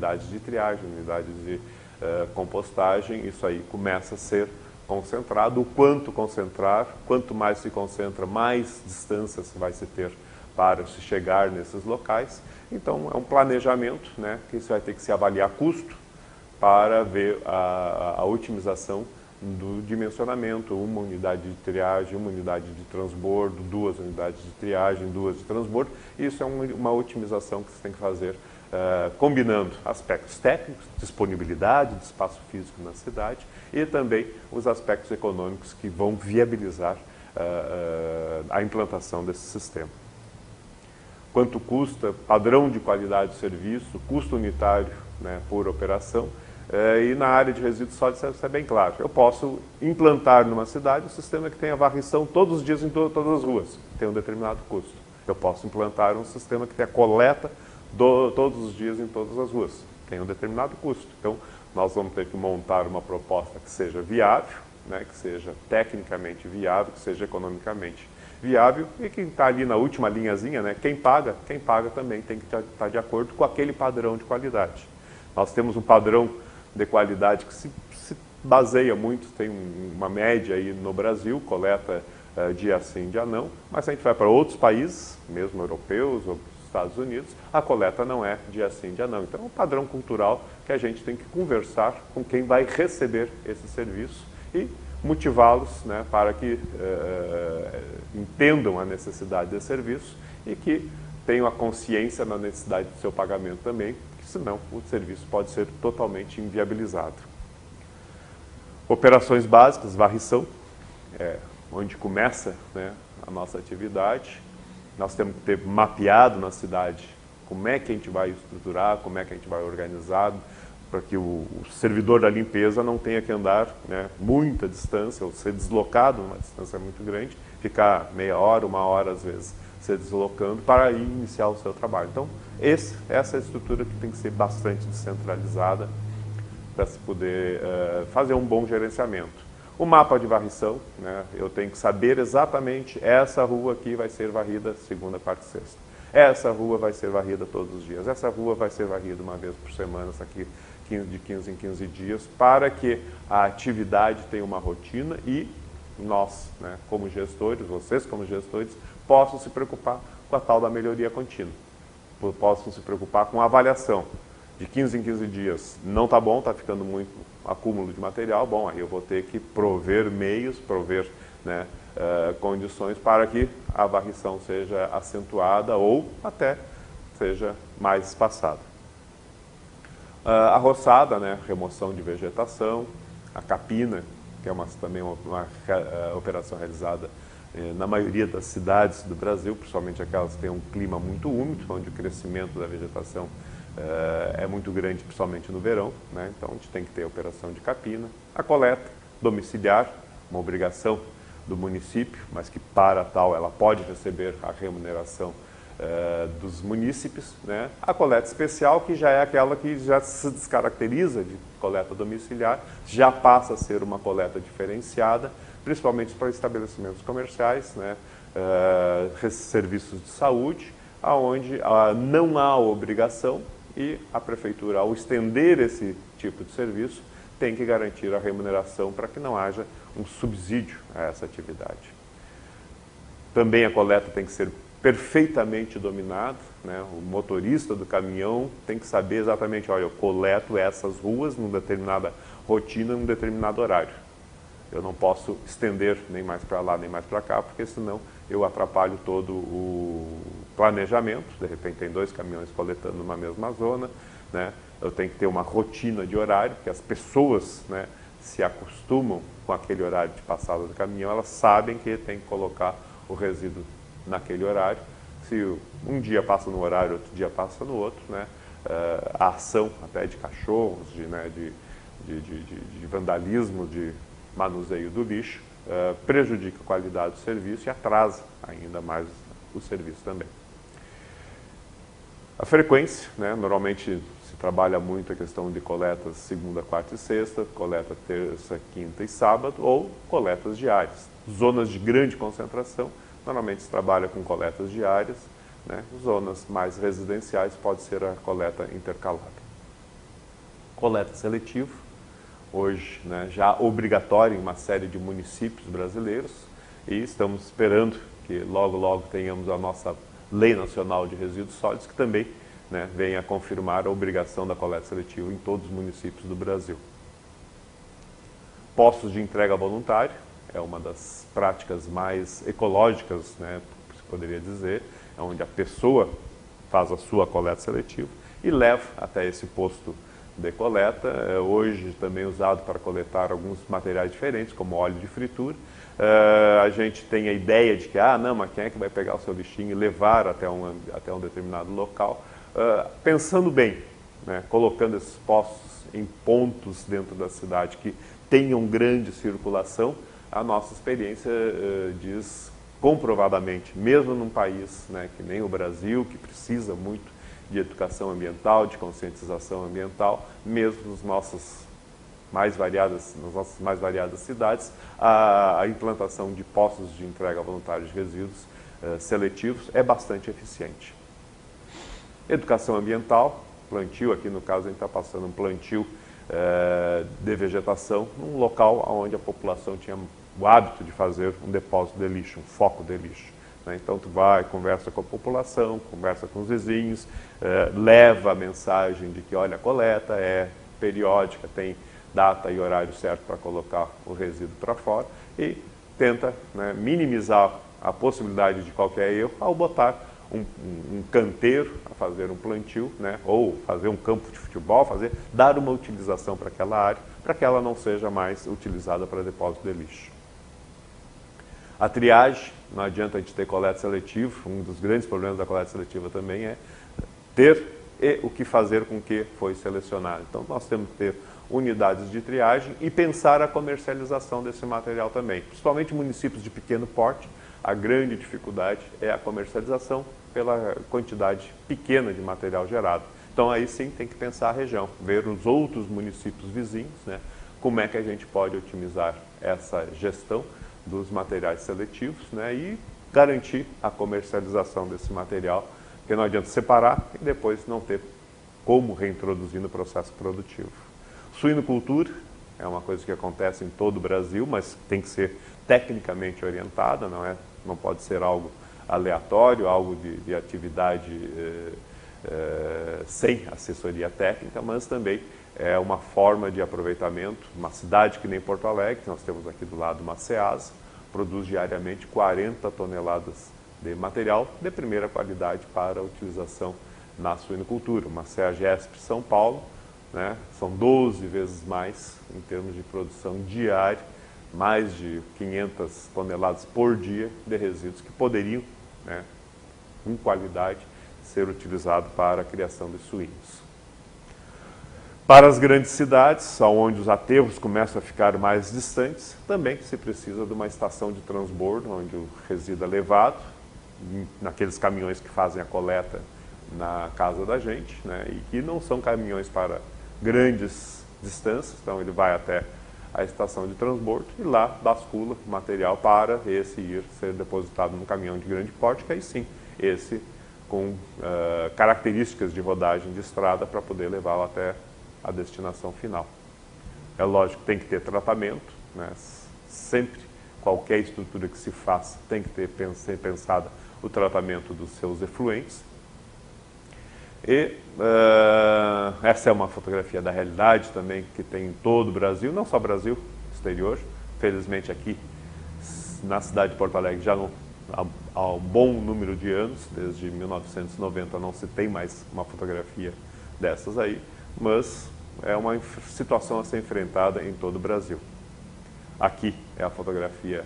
unidades de triagem, unidades de compostagem, isso aí começa a ser concentrado. O quanto concentrar, quanto mais se concentra, mais distâncias vai se ter para se chegar nesses locais. Então, é um planejamento, né, que você vai ter que se avaliar custo para ver a otimização do dimensionamento, uma unidade de triagem, uma unidade de transbordo, 2 unidades de triagem, 2 de transbordo. Isso é uma otimização que você tem que fazer combinando aspectos técnicos, disponibilidade de espaço físico na cidade e também os aspectos econômicos que vão viabilizar a implantação desse sistema. Quanto custa, padrão de qualidade de serviço, custo unitário, né, por operação. E na área de resíduos sólidos isso é bem claro. Eu posso implantar numa cidade um sistema que tenha varrição todos os dias em todas as ruas, tem um determinado custo. Eu posso implantar um sistema que tenha coleta todos os dias em todas as ruas, tem um determinado custo. Então, nós vamos ter que montar uma proposta que seja viável, né, que seja tecnicamente viável, que seja economicamente viável e que está ali na última linhazinha, né, quem paga também tem que estar de acordo com aquele padrão de qualidade. Nós temos um padrão de qualidade que se baseia muito, tem uma média aí no Brasil, coleta dia sim, dia não, mas se a gente vai para outros países, mesmo europeus ou Estados Unidos, a coleta não é dia sim, dia não. Então é um padrão cultural que a gente tem que conversar com quem vai receber esse serviço e motivá-los, né, para que entendam a necessidade desse serviço e que tenham a consciência da necessidade do seu pagamento também, porque senão o serviço pode ser totalmente inviabilizado. Operações básicas, varrição, onde começa, né, a nossa atividade. Nós temos que ter mapeado na cidade como é que a gente vai estruturar, como é que a gente vai organizar, para que o servidor da limpeza não tenha que andar, né, muita distância, ou ser deslocado uma distância muito grande, ficar meia hora, 1 hora às vezes, se deslocando para ir iniciar o seu trabalho. Então, essa é a estrutura que tem que ser bastante descentralizada para se poder fazer um bom gerenciamento. O mapa de varrição, né, eu tenho que saber exatamente, essa rua aqui vai ser varrida segunda, quarta e sexta. Essa rua vai ser varrida todos os dias. Essa rua vai ser varrida uma vez por semana, essa aqui de 15 em 15 dias, para que a atividade tenha uma rotina e nós, né, como gestores, vocês como gestores, possam se preocupar com a tal da melhoria contínua. Possam se preocupar com a avaliação. De 15 em 15 dias não está bom, está ficando muito acúmulo de material, bom, aí eu vou ter que prover meios, prover, né, condições para que a varrição seja acentuada ou até seja mais espaçada. A roçada, né, remoção de vegetação, a capina, que é também uma operação realizada na maioria das cidades do Brasil, principalmente aquelas que têm um clima muito úmido, onde o crescimento da vegetação é muito grande, principalmente no verão, né? Então a gente tem que ter a operação de capina. A coleta domiciliar, uma obrigação do município, mas que para tal ela pode receber a remuneração dos munícipes, né? A coleta especial, que já é aquela que já se descaracteriza de coleta domiciliar, já passa a ser uma coleta diferenciada, principalmente para estabelecimentos comerciais, né? Serviços de saúde, onde não há obrigação e a prefeitura, ao estender esse tipo de serviço, tem que garantir a remuneração para que não haja um subsídio a essa atividade. Também a coleta tem que ser perfeitamente dominada, né? O motorista do caminhão tem que saber exatamente, olha, eu coleto essas ruas numa determinada rotina, num determinado horário. Eu não posso estender nem mais para lá, nem mais para cá, porque senão eu atrapalho todo o planejamento. De repente tem 2 caminhões coletando numa mesma zona, né? Eu tenho que ter uma rotina de horário, porque as pessoas, né, se acostumam com aquele horário de passada do caminhão, elas sabem que tem que colocar o resíduo naquele horário. Se um dia passa no horário, outro dia passa no outro, né? A ação até de cachorros, de vandalismo, de manuseio do lixo, prejudica a qualidade do serviço e atrasa ainda mais o serviço também. A frequência, né? Normalmente se trabalha muito a questão de coletas segunda, quarta e sexta, coleta terça, quinta e sábado, ou coletas diárias. Zonas de grande concentração, normalmente se trabalha com coletas diárias, né? Zonas mais residenciais pode ser a coleta intercalada. coleta seletiva, hoje, né, já obrigatório em uma série de municípios brasileiros, e estamos esperando que logo, logo tenhamos a nossa Lei Nacional de Resíduos Sólidos, que também, né, venha confirmar a obrigação da coleta seletiva em todos os municípios do Brasil. Postos de entrega voluntária é uma das práticas mais ecológicas, né, se poderia dizer, é onde a pessoa faz a sua coleta seletiva e leva até esse posto de coleta, hoje também usado para coletar alguns materiais diferentes, como óleo de fritura. A gente tem a ideia de que, não, mas quem é que vai pegar o seu lixinho e levar até um determinado local? Pensando bem, né, colocando esses postos em pontos dentro da cidade que tenham grande circulação, a nossa experiência diz comprovadamente, mesmo num país, né, que nem o Brasil, que precisa muito de educação ambiental, de conscientização ambiental, mesmo nas nossas mais variadas cidades, a implantação de postos de entrega voluntária de resíduos seletivos é bastante eficiente. Educação ambiental, plantio, aqui no caso a gente está passando um plantio de vegetação num local onde a população tinha o hábito de fazer um depósito de lixo, um foco de lixo. Então, tu vai, conversa com a população, conversa com os vizinhos, leva a mensagem de que, olha, a coleta é periódica, tem data e horário certo para colocar o resíduo para fora e tenta, né, minimizar a possibilidade de qualquer erro ao botar um canteiro a fazer um plantio, né, ou fazer um campo de futebol, dar uma utilização para aquela área, para que ela não seja mais utilizada para depósito de lixo. A triagem, não adianta a gente ter coleta seletiva, um dos grandes problemas da coleta seletiva também é ter e o que fazer com o que foi selecionado. Então, nós temos que ter unidades de triagem e pensar a comercialização desse material também. Principalmente municípios de pequeno porte, a grande dificuldade é a comercialização pela quantidade pequena de material gerado. Então, aí sim tem que pensar a região, ver os outros municípios vizinhos, né, como é que a gente pode otimizar essa gestão dos materiais seletivos, né, e garantir a comercialização desse material, porque não adianta separar e depois não ter como reintroduzir no processo produtivo. Suinocultura é uma coisa que acontece em todo o Brasil, mas tem que ser tecnicamente orientada, não pode ser algo aleatório, algo de atividade sem assessoria técnica, mas também é uma forma de aproveitamento. Uma cidade que nem Porto Alegre, nós temos aqui do lado uma Ceasa, produz diariamente 40 toneladas de material de primeira qualidade para utilização na suinocultura. Uma CEAGESP São Paulo, né, são 12 vezes mais em termos de produção diária, mais de 500 toneladas por dia de resíduos que poderiam, né, com qualidade, ser utilizados para a criação de suínos. Para as grandes cidades, onde os aterros começam a ficar mais distantes, também se precisa de uma estação de transbordo, onde o resíduo é levado, naqueles caminhões que fazem a coleta na casa da gente, né, e que não são caminhões para grandes distâncias, então ele vai até a estação de transbordo e lá bascula o material para esse ir ser depositado num caminhão de grande porte, que aí sim, esse com características de rodagem de estrada para poder levá-lo até a destinação final. É lógico que tem que ter tratamento, né? Sempre, qualquer estrutura que se faça tem que ser pensada o tratamento dos seus efluentes. E essa é uma fotografia da realidade também que tem em todo o Brasil, não só Brasil, exterior. Felizmente aqui na cidade de Porto Alegre já há um bom número de anos, desde 1990 não se tem mais uma fotografia dessas aí, mas é uma situação a ser enfrentada em todo o Brasil. Aqui é a fotografia,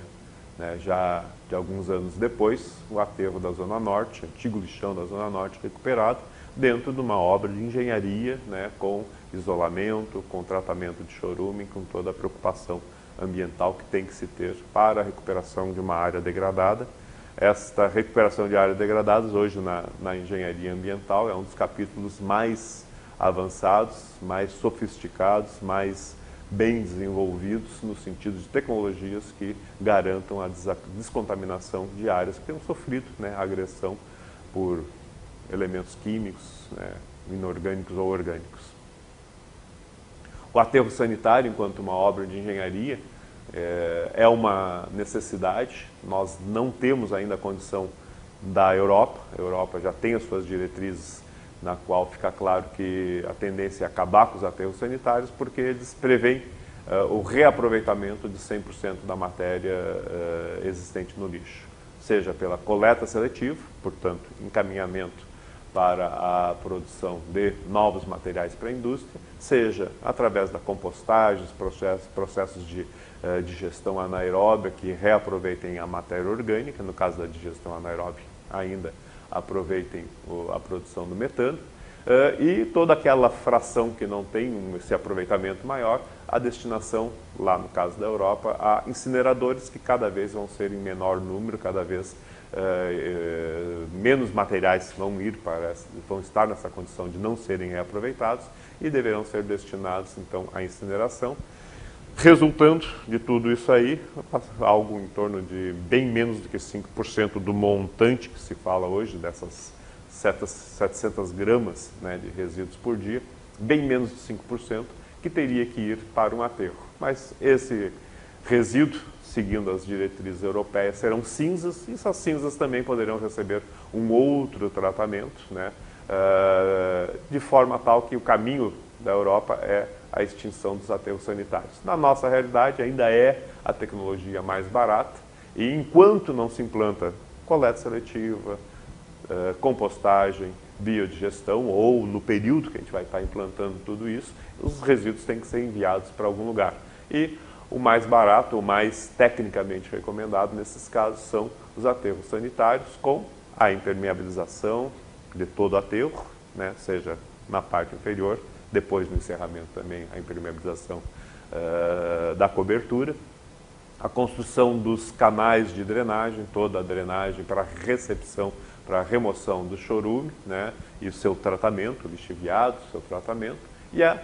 né, já de alguns anos depois, o aterro da Zona Norte, antigo lixão da Zona Norte recuperado, dentro de uma obra de engenharia, né, com isolamento, com tratamento de chorume, com toda a preocupação ambiental que tem que se ter para a recuperação de uma área degradada. Esta recuperação de áreas degradadas, hoje na engenharia ambiental, é um dos capítulos mais avançados, mais sofisticados, mais bem desenvolvidos no sentido de tecnologias que garantam a descontaminação de áreas que tenham sofrido, né, agressão por elementos químicos, né, inorgânicos ou orgânicos. O aterro sanitário, enquanto uma obra de engenharia, é uma necessidade. Nós não temos ainda a condição da Europa. A Europa já tem as suas diretrizes, na qual fica claro que a tendência é acabar com os aterros sanitários, porque eles preveem o reaproveitamento de 100% da matéria existente no lixo, seja pela coleta seletiva, portanto, encaminhamento para a produção de novos materiais para a indústria, seja através da compostagem, processos de digestão anaeróbia que reaproveitem a matéria orgânica, no caso da digestão anaeróbia ainda aproveitem a produção do metano, e toda aquela fração que não tem esse aproveitamento maior, a destinação, lá no caso da Europa, a incineradores que cada vez vão ser em menor número, cada vez menos materiais vão estar nessa condição de não serem reaproveitados e deverão ser destinados, então, à incineração. Resultando de tudo isso aí, algo em torno de bem menos do que 5% do montante que se fala hoje, dessas 700 gramas, né, de resíduos por dia, bem menos de 5%, que teria que ir para um aterro. Mas esse resíduo, seguindo as diretrizes europeias, serão cinzas, e essas cinzas também poderão receber um outro tratamento, né, de forma tal que o caminho da Europa é a extinção dos aterros sanitários. Na nossa realidade, ainda é a tecnologia mais barata, e enquanto não se implanta coleta seletiva, compostagem, biodigestão, ou no período que a gente vai estar implantando tudo isso, os resíduos têm que ser enviados para algum lugar. E o mais barato, o mais tecnicamente recomendado nesses casos são os aterros sanitários, com a impermeabilização de todo o aterro, né, seja na parte inferior, depois do encerramento também a impermeabilização da cobertura, a construção dos canais de drenagem, toda a drenagem para recepção, para remoção do chorume, né, e o seu tratamento, o lixiviado, o seu tratamento, e a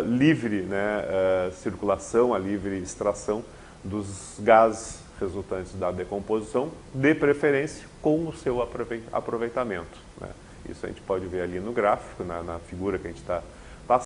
livre, né, circulação, a livre extração dos gases resultantes da decomposição, de preferência com o seu aproveitamento, né. Isso a gente pode ver ali no gráfico, na figura que a gente está